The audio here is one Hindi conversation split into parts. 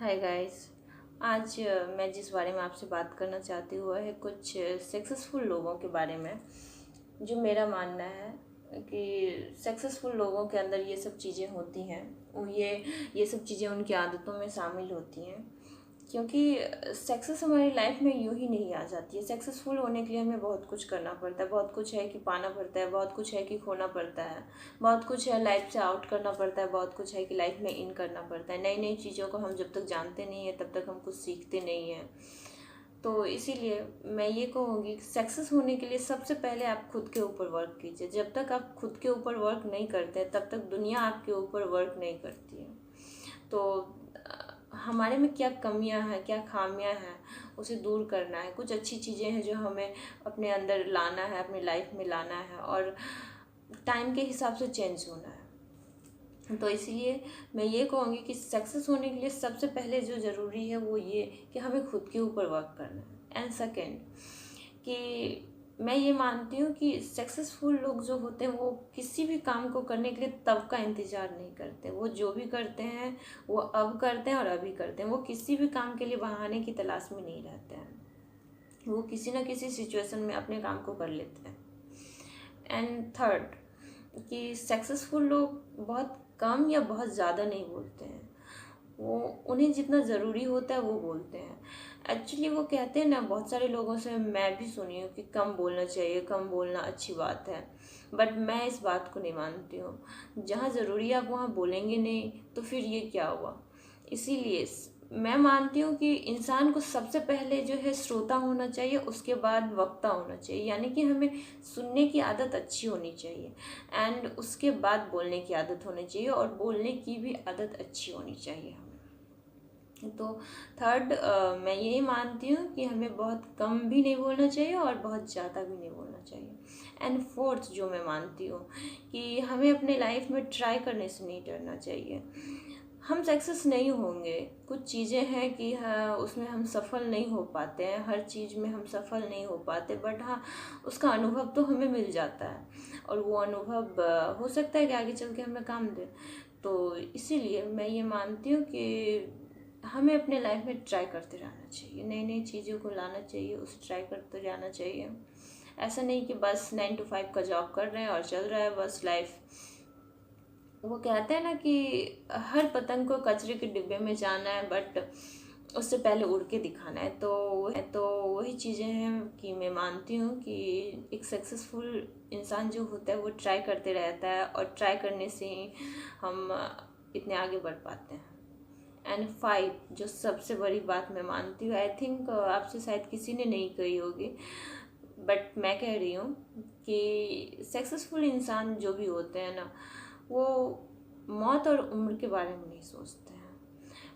Hi guys. आज मैं जिस बारे में आपसे बात करना चाहती हूँ वह है कुछ सक्सेसफुल लोगों के बारे में। जो मेरा मानना है कि सक्सेसफुल लोगों के अंदर ये सब चीज़ें होती हैं, वो ये सब चीज़ें उनकी आदतों में शामिल होती हैं। क्योंकि सक्सेस हमारी लाइफ में यूं ही नहीं आ जाती है। सक्सेसफुल होने के लिए हमें बहुत कुछ करना पड़ता है, बहुत कुछ है कि पाना पड़ता है, बहुत कुछ है कि खोना पड़ता है, बहुत कुछ है लाइफ से आउट करना पड़ता है, बहुत कुछ है कि लाइफ में इन करना पड़ता है। नई नई चीज़ों को हम जब तक जानते नहीं हैं तब तक हम कुछ सीखते नहीं हैं। तो इसीलिए मैं ये कहूँगी कि सक्सेस होने के लिए सबसे पहले आप खुद के ऊपर वर्क कीजिए। जब तक आप खुद के ऊपर वर्क नहीं करते तब तक दुनिया आपके ऊपर वर्क नहीं करती है। तो हमारे में क्या कमियां हैं, क्या खामियां हैं, उसे दूर करना है। कुछ अच्छी चीज़ें हैं जो हमें अपने अंदर लाना है, अपनी लाइफ में लाना है और टाइम के हिसाब से चेंज होना है। तो इसलिए मैं ये कहूँगी कि सक्सेस होने के लिए सबसे पहले जो ज़रूरी है वो ये कि हमें खुद के ऊपर वर्क करना है। एंड सेकेंड कि मैं ये मानती हूँ कि सक्सेसफुल लोग जो होते हैं वो किसी भी काम को करने के लिए तब का इंतज़ार नहीं करते। वो जो भी करते हैं वो अब करते हैं और अभी करते हैं। वो किसी भी काम के लिए बहाने की तलाश में नहीं रहते हैं। वो किसी न किसी सिचुएशन में अपने काम को कर लेते हैं। एंड थर्ड कि सक्सेसफुल लोग बहुत कम या बहुत ज़्यादा नहीं बोलते हैं। वो उन्हें जितना ज़रूरी होता है वो बोलते हैं। एक्चुअली वो कहते हैं ना, बहुत सारे लोगों से मैं भी सुनी हूँ कि कम बोलना चाहिए, कम बोलना अच्छी बात है। बट मैं इस बात को नहीं मानती हूँ। जहाँ ज़रूरी है आप वहाँ बोलेंगे नहीं तो फिर ये क्या हुआ। इसीलिए मैं मानती हूँ कि इंसान को सबसे पहले जो है श्रोता होना चाहिए, उसके बाद वक्ता होना चाहिए। यानी कि हमें सुनने की आदत अच्छी होनी चाहिए एंड उसके बाद बोलने की आदत होनी चाहिए और बोलने की भी आदत अच्छी होनी चाहिए हमें। तो थर्ड मैं यही मानती हूँ कि हमें बहुत कम भी नहीं बोलना चाहिए और बहुत ज़्यादा भी नहीं बोलना चाहिए। एंड फोर्थ जो मैं मानती हूँ कि हमें अपने लाइफ में ट्राई करने से नहीं डरना चाहिए। हम सक्सेस नहीं होंगे, कुछ चीज़ें हैं कि हाँ उसमें हम सफल नहीं हो पाते हैं, हर चीज़ में हम सफल नहीं हो पाते, बट हाँ उसका अनुभव तो हमें मिल जाता है और वो अनुभव हो सकता है कि आगे चल के हमें काम दे। तो इसीलिए मैं ये मानती हूँ कि हमें अपने लाइफ में ट्राई करते रहना चाहिए, नई नई चीज़ों को लाना चाहिए, उसे ट्राई करते रहना चाहिए। ऐसा नहीं कि बस 9 to 5 का जॉब कर रहे हैं और चल रहा है बस लाइफ। वो कहते हैं ना कि हर पतंग को कचरे के डिब्बे में जाना है, बट उससे पहले उड़ के दिखाना है। तो वही चीज़ें हैं कि मैं मानती हूँ कि एक सक्सेसफुल इंसान जो होता है वो ट्राई करते रहता है और ट्राई करने से ही हम इतने आगे बढ़ पाते हैं। एंड 5 जो सबसे बड़ी बात मैं मानती हूँ, आई थिंक आपसे शायद किसी ने नहीं कही होगी बट मैं कह रही हूँ कि सक्सेसफुल इंसान जो भी होते हैं ना, वो मौत और उम्र के बारे में नहीं सोचते हैं।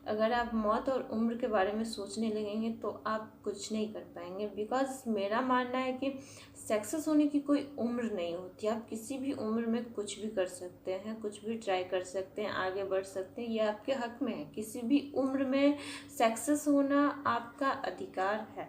अगर आप मौत और उम्र के बारे में सोचने लगेंगे तो आप कुछ नहीं कर पाएंगे। बिकॉज मेरा मानना है कि सक्सेस होने की कोई उम्र नहीं होती। आप किसी भी उम्र में कुछ भी कर सकते हैं, कुछ भी ट्राई कर सकते हैं, आगे बढ़ सकते हैं, ये आपके हक में है। किसी भी उम्र में सक्सेस होना आपका अधिकार है।